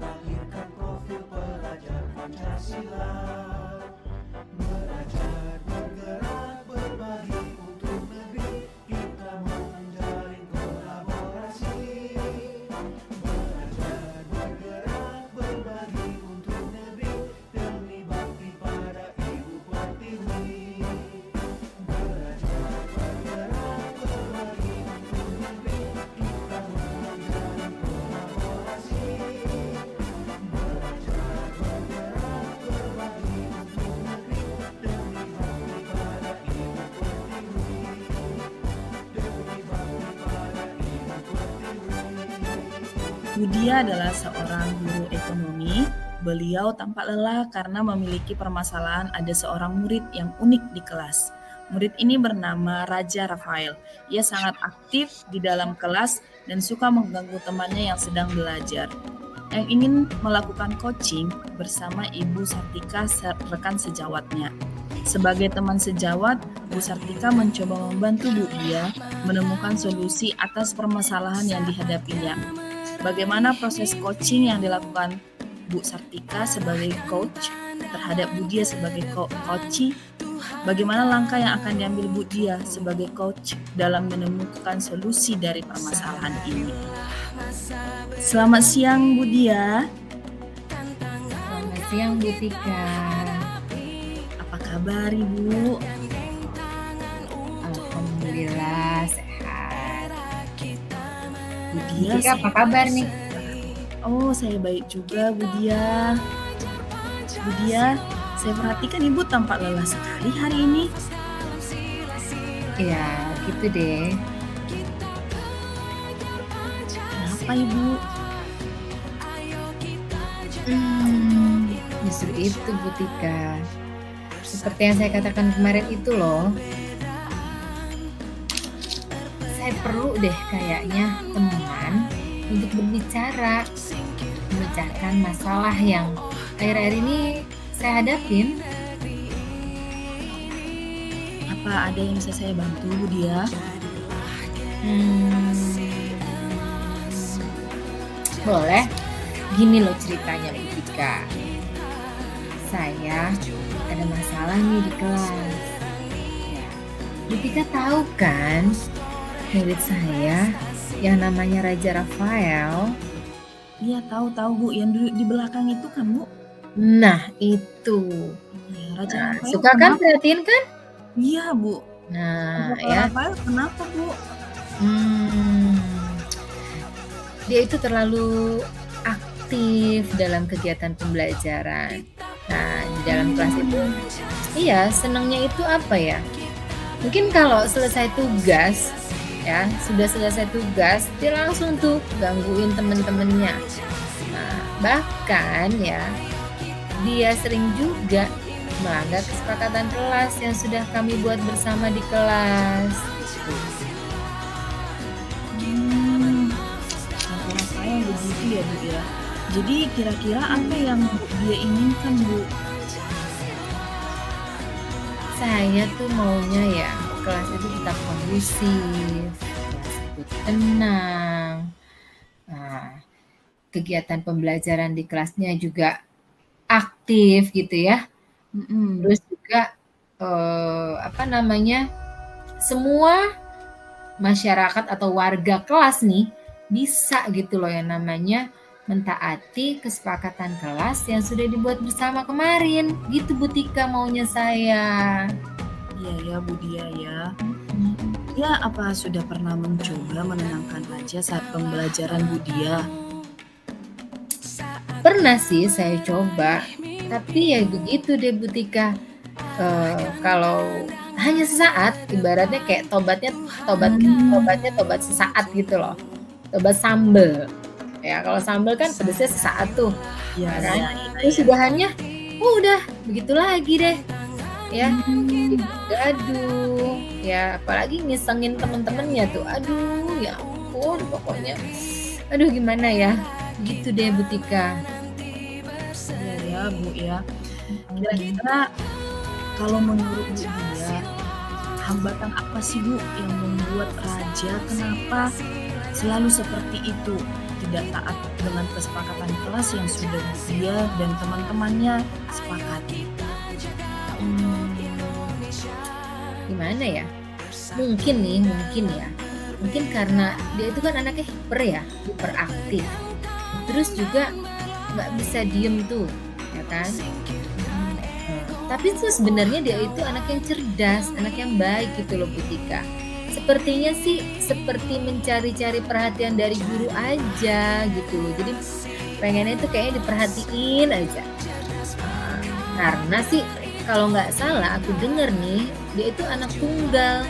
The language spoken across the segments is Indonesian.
lahirkan profil pelajar Pancasila. Belajar, bergerak, berbagi untuk negeri, kita menjalin kolaborasi. Belajar, bergerak, berbagi untuk negeri, demi bakti pada Ibu Pertiwi. Belajar, bergerak, berbagi untuk negeri, kita menjalin kolaborasi. Belajar, bergerak, berbagi untuk negeri, demi bakti pada Ibu Pertiwi. Demi bakti pada Ibu Pertiwi. Budia adalah seorang guru ekonomi. Beliau tampak lelah karena memiliki permasalahan ada seorang murid yang unik di kelas. Murid ini bernama Raja Rafael. Ia sangat aktif di dalam kelas dan suka mengganggu temannya yang sedang belajar. Yang ingin melakukan coaching bersama Ibu Sartika, rekan sejawatnya. Sebagai teman sejawat, Bu Sartika mencoba membantu Bu Dia menemukan solusi atas permasalahan yang dihadapinya. Bagaimana proses coaching yang dilakukan Bu Sartika sebagai coach terhadap Bu Dia sebagai coachee? Bagaimana langkah yang akan diambil Bu Dia sebagai coach dalam menemukan solusi dari permasalahan ini? Selamat siang Bu Dia. Selamat siang Bu Tika. Apa kabar Ibu? Alhamdulillah sehat. Bu Bu Dia, Tika apa kabar nih? oh saya baik juga Bu Dia. Bu Dia, saya perhatikan Ibu tampak lelah sekali hari ini. Ya gitu deh. Kenapa Ibu? Justru itu Bu Tika. Seperti yang saya katakan kemarin itu loh. Saya perlu deh kayaknya teman untuk berbicara, memecahkan masalah yang akhir-akhir ini saya hadapin. Apa ada yang bisa saya bantu Bu Dia? Boleh. Gini loh ceritanya Bu Tika. Saya ada masalah nih di kelas. Bu Tika tahu kan murid saya yang namanya Raja Rafael? Iya tahu Bu, yang duduk di belakang itu kan Bu? Nah itu. Iya, Raja Nah, Rafael suka kan kenapa? perhatiin kan? Iya Bu. Nah Raja ya. Rafael kenapa Bu? Dia itu terlalu aktif dalam kegiatan pembelajaran. Nah, di dalam kelas itu, iya, senangnya itu apa ya? Mungkin kalau selesai tugas, ya, sudah selesai tugas, dia langsung tuh gangguin temen-temennya. Nah, bahkan ya, dia sering juga melanggar kesepakatan kelas yang sudah kami buat bersama di kelas. Raja Rafael begitu ya Bu ya. Jadi kira-kira apa yang dia inginkan Bu? Saya tuh maunya ya kelas itu tetap kondusif, kelas itu tenang. Nah, kegiatan pembelajaran di kelasnya juga aktif gitu ya. Terus juga semua masyarakat atau warga kelas nih bisa gitu loh yang namanya mentaati kesepakatan kelas yang sudah dibuat bersama kemarin. Gitu Bu Tika maunya saya. Iya ya Bu Dia ya. Ya apa sudah pernah mencoba menenangkan Raja saat pembelajaran Bu Dia? Pernah sih saya coba, tapi ya begitu deh Bu Tika. Kalau hanya sesaat, ibaratnya kayak tobatnya tobat sesaat gitu loh. Tobat sambel. Ya kalau sambel kan pedasnya sesaat tuh. Iya kan? ya. Terus udahannya, udah begitu lagi deh. Ya, gaduh. Ya apalagi ngisengin temen-temennya tuh. Aduh, ya ampun pokoknya. Aduh gimana ya? Gitu deh Bu Tika. Iya ya Bu ya. Kira-kira kalau menurut Bu Dia, hambatan apa sih Bu yang membuat Raja kenapa selalu seperti itu? sudah taat dengan kesepakatan kelas yang sudah dia dan teman-temannya sepakati? Hmm, gimana ya? Mungkin ya. Mungkin karena dia itu kan anaknya hiper ya, hiperaktif. Terus juga nggak bisa diem tuh, ya kan? Tapi tuh sebenarnya dia itu anak yang cerdas, anak yang baik gitu loh Putika. Sepertinya sih seperti mencari-cari perhatian dari guru aja gitu loh. Jadi pengennya tuh kayaknya diperhatiin aja. Karena sih kalau nggak salah aku denger nih, dia itu anak tunggal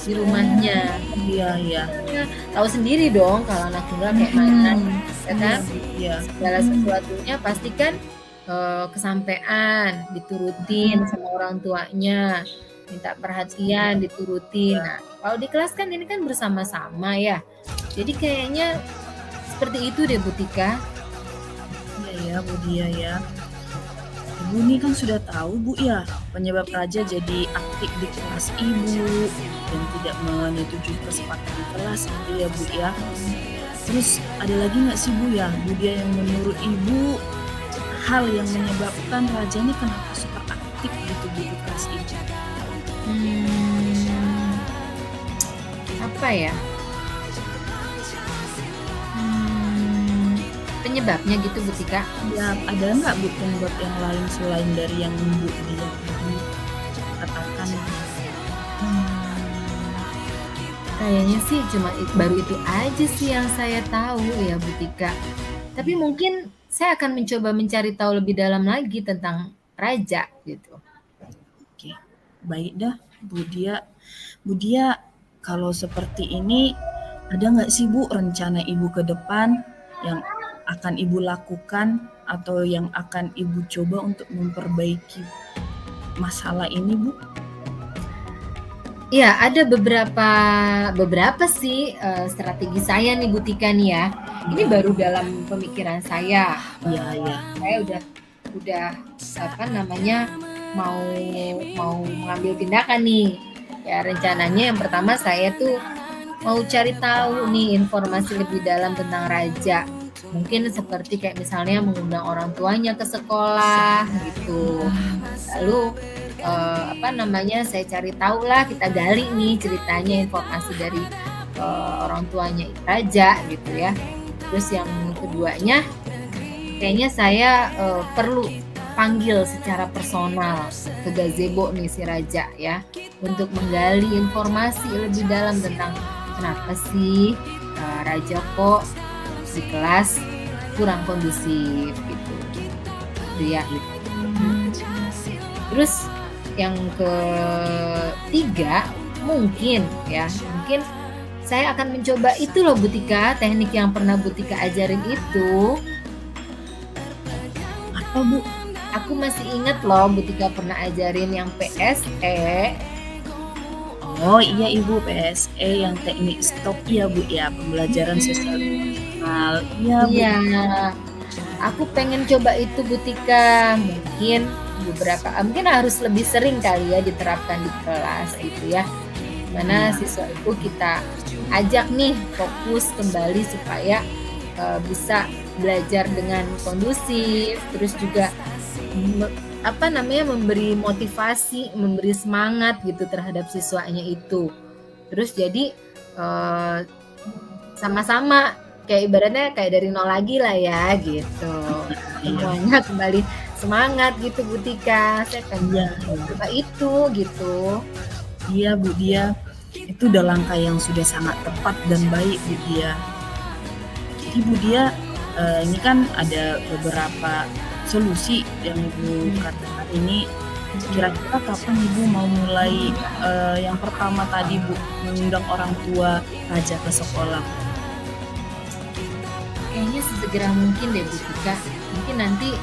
di rumahnya. Iya. Tahu sendiri dong kalau anak tunggal kayak mana, ya kan? Iya. Segala sesuatunya pasti kan kesampean, diturutin sama orang tuanya, minta perhatian, diturutin. Nah, kalau di kelas kan ini kan bersama-sama ya. Jadi kayaknya seperti itu deh Butika. Iya ya Bu Dia ya. Ibu ini kan sudah tahu Bu ya penyebab Raja jadi aktif di kelas Ibu dan tidak menyetujui kesepakatan kelas gitu ya Bu ya. Terus ada lagi nggak sih Bu ya Bu Dia yang menurut Ibu hal yang menyebabkan Raja ini kenapa super aktif gitu Bu di kelas Ibu? Apa ya? Penyebabnya gitu Butika? Ya ada nggak Bu penyebab yang lain selain dari yang Bu Dia tadi katakan? Kayaknya sih cuma baru itu aja sih yang saya tahu ya Butika. Tapi mungkin saya akan mencoba mencari tahu lebih dalam lagi tentang Raja gitu. Oke, baik dah Bu Dia. Bu Dia, kalau seperti ini ada nggak sih Bu rencana Ibu ke depan yang akan Ibu lakukan atau yang akan Ibu coba untuk memperbaiki masalah ini Bu? Ya, ada beberapa sih strategi saya nih Butika nih ya. Ini baru dalam pemikiran saya. Iya. Saya udah apa namanya mau mengambil tindakan nih. Ya rencananya yang pertama saya tuh mau cari tahu nih informasi lebih dalam tentang Raja. Mungkin seperti kayak misalnya mengundang orang tuanya ke sekolah gitu. Lalu saya cari tahu lah, kita gali nih ceritanya, informasi dari orang tuanya Raja gitu ya. Terus yang keduanya kayaknya saya perlu panggil secara personal ke gazebo nih si Raja ya, untuk menggali informasi lebih dalam tentang kenapa sih Raja kok di kelas kurang kondusif gitu ya. Terus yang ketiga mungkin saya akan mencoba itu loh Butika, teknik yang pernah Butika ajarin itu. Apa Bu? Aku masih ingat loh Butika pernah ajarin yang PSE. Oh iya Ibu, PSE yang teknik stop ya Bu ya, pembelajaran sosial emosional. Iya Bu. Iya, aku pengen coba itu Butika. Mungkin harus lebih sering kali ya diterapkan di kelas gitu ya. Mana siswa itu kita ajak nih fokus kembali supaya bisa belajar dengan kondusif, terus juga memberi motivasi, memberi semangat gitu terhadap siswanya itu. Terus jadi sama-sama kayak ibaratnya kayak dari nol lagi lah ya gitu. Semuanya kembali semangat gitu Butika. Saya kan coba itu gitu. Iya Bu Dia, itu udah langkah yang sudah sangat tepat dan baik Bu Dia. Jadi Bu Dia, ini kan ada beberapa solusi yang Ibu katakan ini. Kira-kira kapan Ibu mau mulai yang pertama tadi Bu, mengundang orang tua Raja ke sekolah? Kayaknya sesegera mungkin deh Butika. Mungkin nanti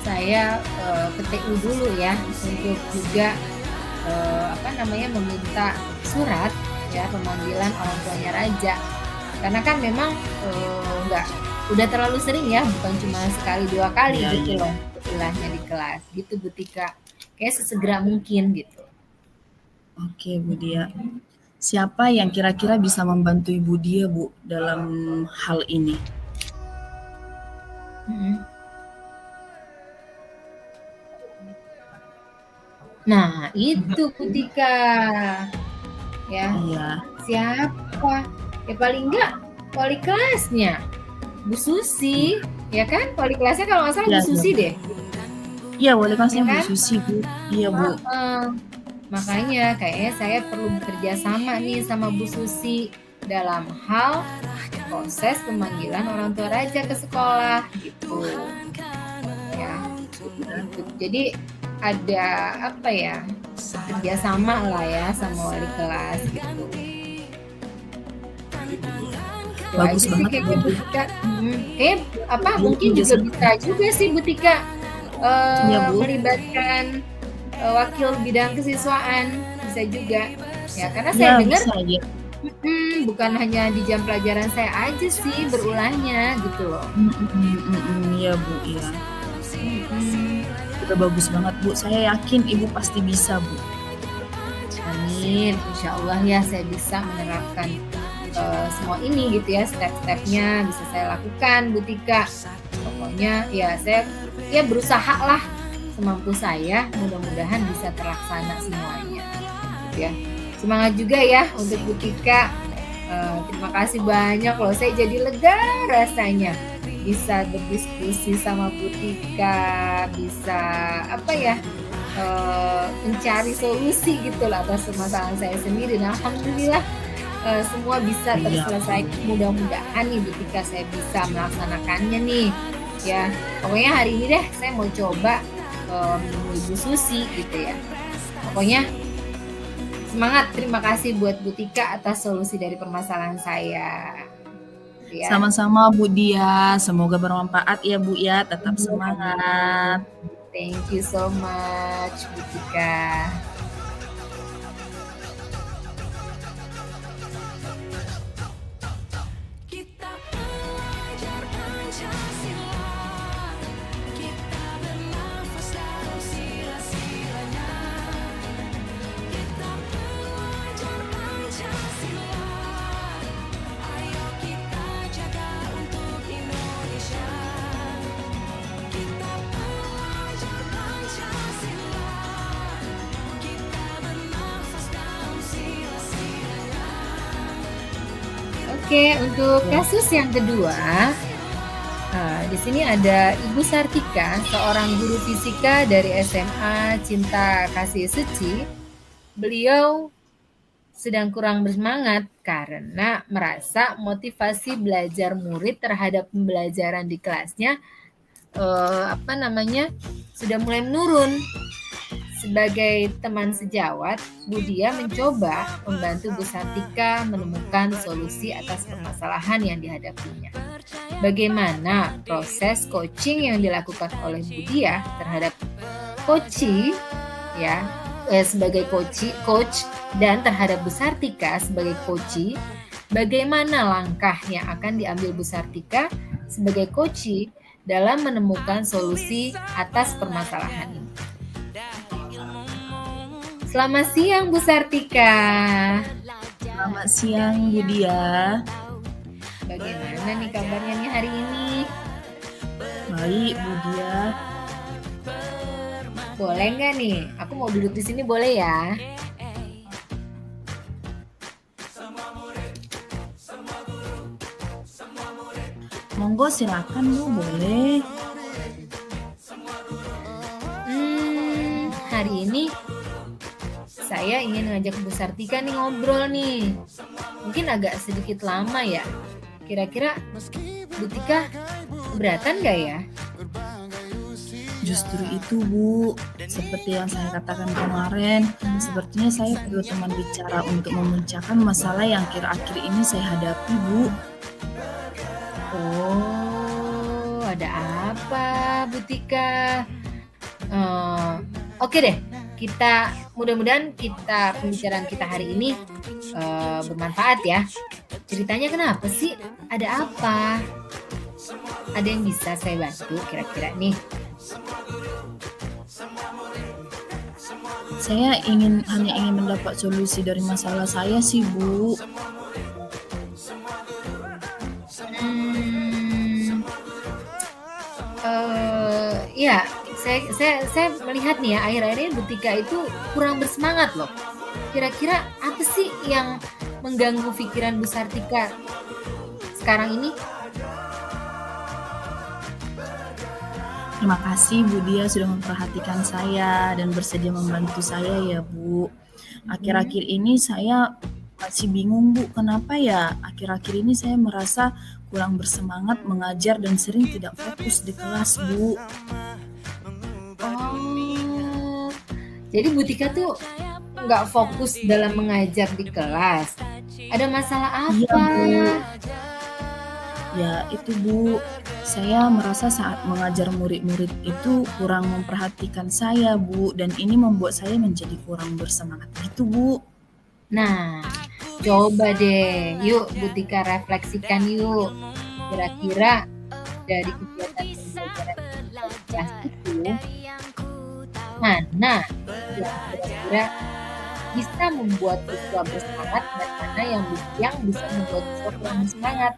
saya ke TU dulu ya untuk juga meminta surat ya pemanggilan orang tuanya Raja, karena kan memang udah terlalu sering ya, bukan cuma sekali 2 kali gitu loh istilahnya di kelas gitu Butika. Kayak sesegera mungkin gitu. Oke Bu Dia, siapa yang kira-kira bisa membantu Ibu Dia Bu dalam hal ini? Mm-mm. Nah, itu Putika. Ya, Iya. siapa? Ya paling enggak wali kelasnya. Bu Susi, ya kan? Wali kelasnya kalau nggak salah Iya, Bu Susi iya. deh. Iya, wali kelasnya Ya Bu kan? Susi, Bu. Iya, Bu. Makanya kayaknya saya perlu bekerja sama nih sama Bu Susi dalam hal proses pemanggilan orang tua Raja ke sekolah gitu. Ya, gitu. Jadi ada apa ya? Kerjasama lah ya sama wali kelas gitu. Itu Bagus aja sih banget, kayaknya Bu. Bu Tika. Kayak apa Iya, mungkin juga kerjasama. bisa juga sih Bu Tika Iya, Bu. melibatkan wakil bidang kesiswaan bisa juga ya karena Iya, saya dengar bisa ya. bukan hanya di jam pelajaran saya aja sih berulangnya gitu loh. Iya, Bu, iya. Mm-mm. Udah bagus banget, Bu. Saya yakin Ibu pasti bisa, Bu. Amin, insya Allah ya saya bisa menerapkan semua ini gitu ya, step-stepnya bisa saya lakukan Bu Tika. Pokoknya ya saya ya berusaha lah semampu saya, mudah-mudahan bisa terlaksana semuanya gitu ya. Semangat juga ya untuk Bu Tika. Terima kasih banyak loh, saya jadi lega rasanya bisa berdiskusi sama Bu Tika, bisa apa ya mencari solusi gitu lah atas permasalahan saya sendiri. Nah, alhamdulillah semua bisa terselesaikan. Mudah-mudahan nih Bu Tika saya bisa melaksanakannya nih ya. Pokoknya hari ini deh saya mau coba menemui Bu Susi gitu ya. Pokoknya semangat, terima kasih buat Bu Tika atas solusi dari permasalahan saya. Ya. Sama-sama Bu Dia, semoga bermanfaat ya Bu ya, tetap semangat. Thank you so much Bu Tika. Oke, untuk kasus yang kedua, di sini ada Ibu Sartika, seorang guru fisika dari SMA Cinta Kasih Suci. Beliau sedang kurang bersemangat karena merasa motivasi belajar murid terhadap pembelajaran di kelasnya sudah mulai menurun. Sebagai teman sejawat, Bu Dia mencoba membantu Bu Sartika menemukan solusi atas permasalahan yang dihadapinya. Bagaimana proses coaching yang dilakukan oleh Bu Dia terhadap Koci ya sebagai coach dan terhadap Bu Sartika sebagai coach, bagaimana langkah yang akan diambil Bu Sartika sebagai coach dalam menemukan solusi atas permasalahan ini. Selamat siang Bu Sartika. Selamat siang Bu Dia. Bagaimana nih kabarnya nih hari ini? Baik Bu Dia. Boleh nggak nih? Aku mau duduk di sini boleh ya? Monggo silakan Bu, boleh. Hari ini saya ingin ngajak Bu Sartika nih ngobrol nih. Mungkin agak sedikit lama ya. Kira-kira Bu Tika keberatan gak ya? Justru itu Bu, seperti yang saya katakan kemarin, sepertinya saya perlu teman bicara untuk memecahkan masalah yang akhir-akhir ini saya hadapi Bu. Oh, ada apa Bu Tika? Oke deh, mudah-mudahan pembicaraan kita hari ini bermanfaat ya. Ceritanya kenapa sih? Ada apa? Ada yang bisa saya bantu kira-kira nih? Saya hanya ingin mendapat solusi dari masalah saya sih Bu. Ya, saya melihat nih ya, akhir-akhir ini Bu Tika itu kurang bersemangat loh. Kira-kira apa sih yang mengganggu pikiran Bu Sartika sekarang ini? Terima kasih Bu Dia sudah memperhatikan saya dan bersedia membantu saya ya Bu. Akhir-akhir ini saya masih bingung Bu, kenapa ya akhir-akhir ini saya merasa kurang bersemangat mengajar dan sering tidak fokus di kelas Bu. Oh, jadi Bu Tika tuh nggak fokus dalam mengajar di kelas. Ada masalah Iya apa? Bu, ya itu Bu, saya merasa saat mengajar murid-murid itu kurang memperhatikan saya Bu, dan ini membuat saya menjadi kurang bersemangat gitu Bu. Nah, coba deh, yuk Bu Tika refleksikan yuk. Kira-kira dari kegiatan pembelajaran di kelas itu, mana yang kira-kira bisa membuat siswa bersemangat dan mana yang bisa membuat siswa kurang bersemangat.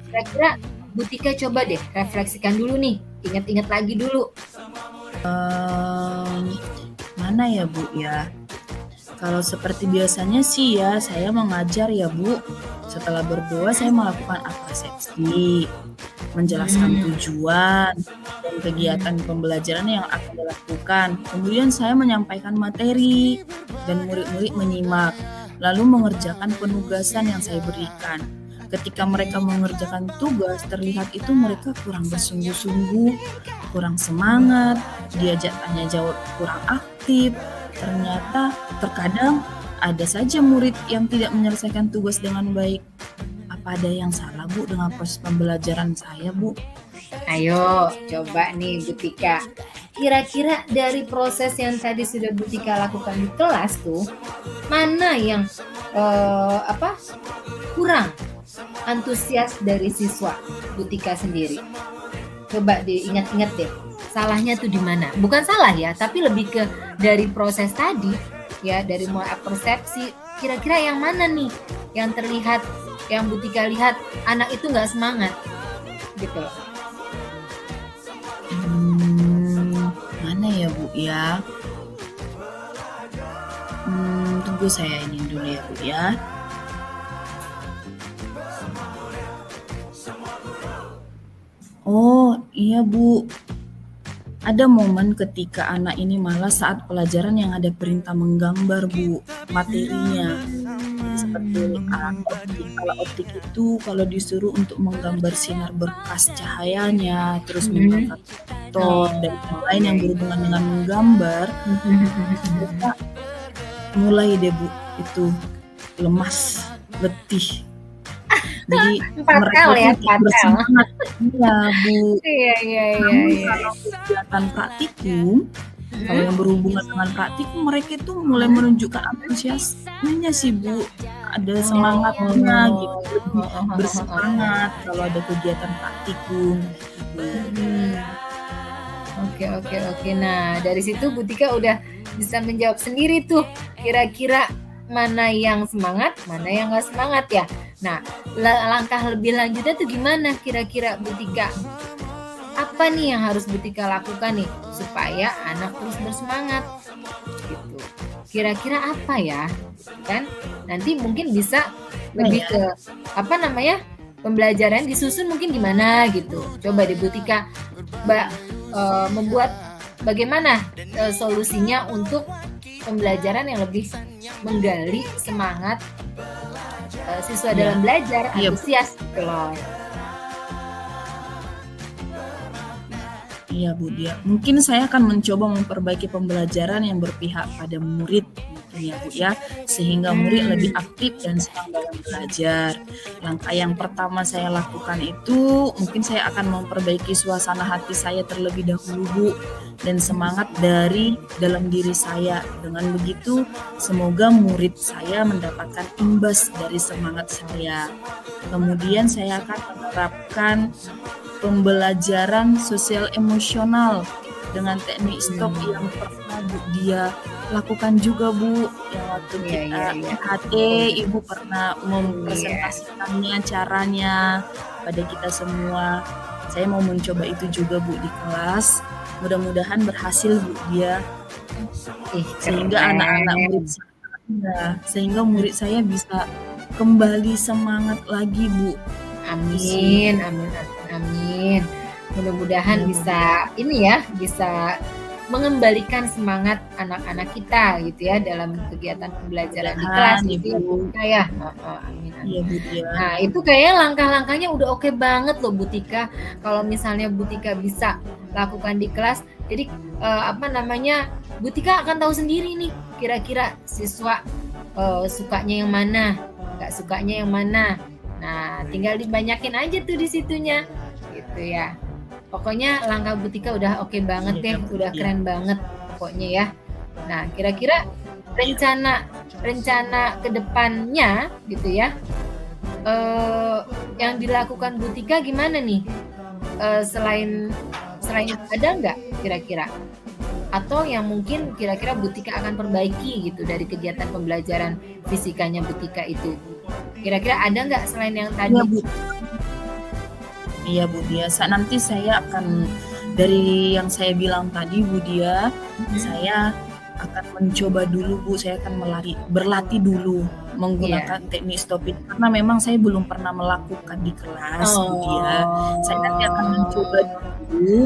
Kira-kira Bu Tika coba deh refleksikan dulu nih, ingat-ingat lagi dulu. Mana ya Bu ya? Kalau seperti biasanya sih ya, saya mengajar ya Bu. Setelah berdoa saya melakukan apresiasi, menjelaskan tujuan dan kegiatan pembelajaran yang akan dilakukan. Kemudian saya menyampaikan materi dan murid-murid menyimak, lalu mengerjakan penugasan yang saya berikan. Ketika mereka mengerjakan tugas, terlihat itu mereka kurang bersungguh-sungguh, kurang semangat, diajak tanya jawab kurang aktif. Ternyata terkadang ada saja murid yang tidak menyelesaikan tugas dengan baik. Apa ada yang salah Bu dengan proses pembelajaran saya Bu? Ayo, coba nih Bu Tika. Kira-kira dari proses yang tadi sudah Bu Tika lakukan di kelas tuh, mana yang kurang antusias dari siswa Bu Tika sendiri? Coba diingat-ingat deh. Salahnya tuh di mana? Bukan salah ya, tapi lebih ke dari proses tadi ya, dari mulai persepsi. Kira-kira yang mana nih yang terlihat, yang Bu Tika lihat anak itu nggak semangat gitu loh. Mana ya Bu ya? Tunggu saya ini dulu ya Bu ya. Oh iya Bu, ada momen ketika anak ini malas saat pelajaran yang ada perintah menggambar Bu, materinya. Seperti alat optik itu kalau disuruh untuk menggambar sinar berkas cahayanya, terus mengangkat vektor dan yang lain yang berhubungan dengan menggambar, mereka mulai deh Bu itu lemas, letih. Jadi mereka ya, itu tidak bersemangat. Iya Bu. Iya. Kalau kegiatan praktikum, kalau yang berhubungan dengan praktikum, mereka itu mulai menunjukkan antusiasmenya sih Bu. Ada semangatnya gitu, lebih bersemangat kalau ada kegiatan praktikum. Gitu. Oke. Nah, dari situ Bu Tika udah bisa menjawab sendiri tuh. Kira-kira mana yang semangat, mana yang nggak semangat ya. Nah, langkah lebih lanjutnya tuh gimana kira-kira Bu Tika? Apa nih yang harus Bu Tika lakukan nih supaya anak terus bersemangat? Gitu. Kira-kira apa ya? Kan nanti mungkin bisa lebih ke pembelajaran disusun mungkin gimana gitu. Coba deh Bu Tika membuat bagaimana solusinya untuk pembelajaran yang lebih menggali semangat siswa dalam belajar, antusias gitu loh. Iya Bu Dia, mungkin saya akan mencoba memperbaiki pembelajaran yang berpihak pada murid mungkin ya Bu ya, sehingga murid lebih aktif dan senang dalam belajar. Langkah yang pertama saya lakukan itu mungkin saya akan memperbaiki suasana hati saya terlebih dahulu Bu, dan semangat dari dalam diri saya. Dengan begitu semoga murid saya mendapatkan imbas dari semangat saya. Kemudian saya akan menerapkan pembelajaran sosial emosional dengan teknik stop yang pernah Bu Dia lakukan juga Bu, yang waktu kita HT Ibu pernah mempresentasikannya caranya pada kita semua. Saya mau mencoba itu juga Bu di kelas. Mudah-mudahan berhasil Bu dia, Ih, sehingga anak-anak murid keren. sehingga murid saya bisa kembali semangat lagi Bu. Itu sih. Amin, amin, amin, amin. Mudah-mudahan Iya Bu bisa dia. ini ya, bisa mengembalikan semangat anak-anak kita gitu ya dalam kegiatan pembelajaran di kelas Mudah-mudahan gitu ya Ibu. Bu Tika ya. Heeh, amin, Iya amin. Bu dia. Nah, itu kayaknya langkah-langkahnya udah oke banget loh Bu Tika. Kalau misalnya Bu Tika bisa lakukan di kelas, jadi apa namanya, Bu Tika akan tahu sendiri nih kira-kira siswa sukanya yang mana, nggak sukanya yang mana. Nah, tinggal dibanyakin aja tuh di situnya, gitu ya. Pokoknya langkah Bu Tika udah oke banget deh, Iya Bu udah dia. keren banget pokoknya ya. Nah, kira-kira rencana ke depannya gitu ya, yang dilakukan Bu Tika gimana nih? Selain itu ada nggak kira-kira? Atau yang mungkin kira-kira Bu Tika akan perbaiki gitu dari kegiatan pembelajaran fisikanya Bu Tika itu? Kira-kira ada nggak selain yang Iya tadi? Bu. Iya Bu dia. Nanti saya akan dari yang saya bilang tadi Bu dia, saya akan mencoba dulu Bu. Saya akan berlatih dulu Iya. menggunakan teknik stop it karena memang saya belum pernah melakukan di kelas Bu dia. Saya nanti akan mencoba dulu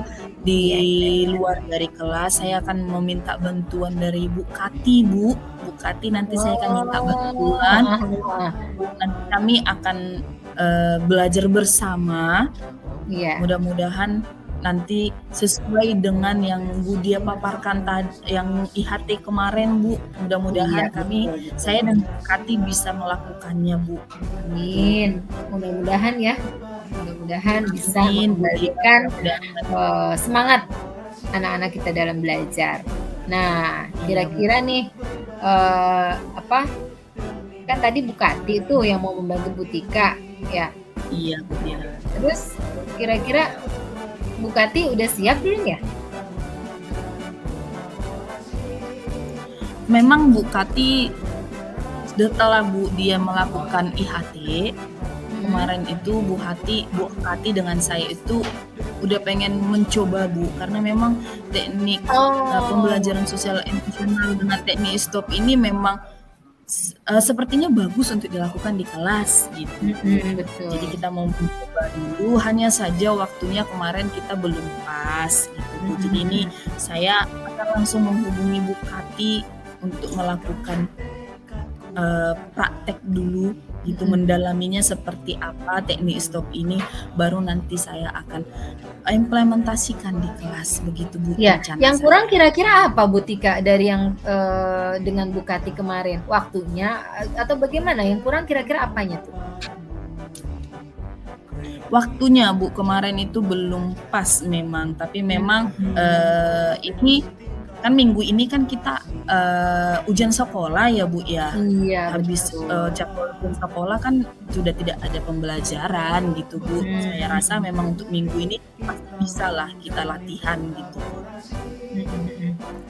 di Iya, iya, iya. luar dari kelas. Saya akan meminta bantuan dari Bu Kati Bu. Bu Kati nanti saya akan minta bantuan. Wah. Nanti kami akan belajar bersama. Iya. Mudah-mudahan nanti sesuai dengan yang Bu dia paparkan yang IHT kemarin Bu. Mudah-mudahan Iya, saya dan Bu Kati bisa melakukannya Bu. Amin. Mudah-mudahan ya. Mudah-mudahan bisa Amin Bu dia. mengembalikan Mudah-mudahan. semangat anak-anak kita dalam belajar. Nah, Iya Bu. kira-kira nih apa? Kan tadi Bu Kati tuh yang mau membantu Bu Tika ya. Iya Bu dia. Terus kira-kira Bu Kati udah siap belum ya? Memang Bu Kati setelah Bu dia melakukan IHT kemarin itu Bu Kati dengan saya itu udah pengen mencoba Bu karena memang teknik pembelajaran sosial emosional dengan teknik stop ini memang sepertinya bagus untuk dilakukan di kelas gitu. Betul. Jadi kita mau mencoba dulu, hanya saja waktunya kemarin kita belum pas gitu Bu. Jadi ini saya akan langsung menghubungi Bu Kati untuk melakukan praktek dulu gitu, mendalaminya seperti apa teknik stop ini, baru nanti saya akan implementasikan di kelas begitu Bu. Ya, rencana yang saya. kurang kira-kira apa Bu Tika dari yang dengan Bu Kati kemarin? Waktunya atau bagaimana? Yang kurang kira-kira apanya tuh? Waktunya Bu kemarin itu belum pas memang, tapi memang ini kan minggu ini kan kita ujian sekolah ya Bu ya. Iya, Habis jadwal ujian sekolah kan sudah tidak ada pembelajaran gitu Bu. Saya rasa memang untuk minggu ini pasti bisa lah kita latihan gitu.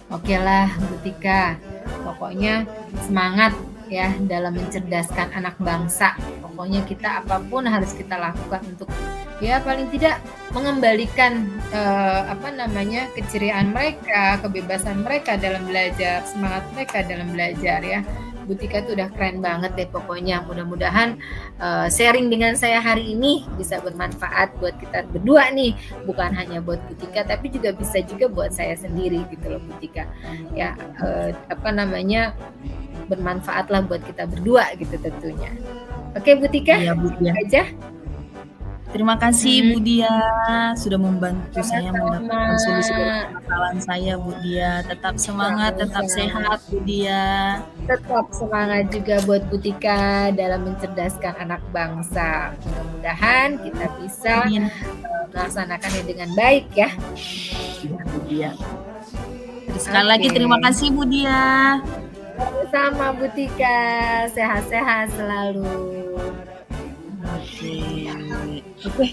Oke lah Bu Tika, pokoknya semangat ya dalam mencerdaskan anak bangsa. Pokoknya kita apapun harus kita lakukan untuk ya paling tidak mengembalikan keceriaan mereka, kebebasan mereka dalam belajar, semangat mereka dalam belajar ya. Bu Tika tuh udah keren banget deh pokoknya. Mudah-mudahan sharing dengan saya hari ini bisa bermanfaat buat kita berdua nih. Bukan hanya buat Bu Tika tapi juga bisa juga buat saya sendiri gitu loh Bu Tika. Ya bermanfaatlah buat kita berdua gitu tentunya. Oke Bu Tika, Iya Bu Dia. aja. Terima kasih Bu Dia sudah membantu saya Sama-sama. mendapatkan solusi dari permasalahan saya Bu Dia. Tetap semangat, tetap sehat Bu Dia. Tetap semangat juga buat Bu Tika dalam mencerdaskan anak bangsa. Mudah-mudahan kita bisa Amin. melaksanakannya dengan baik ya. Iya Bu Dia. Sekali lagi terima kasih Bu Dia. Sama Bu Tika, sehat-sehat selalu. Oke.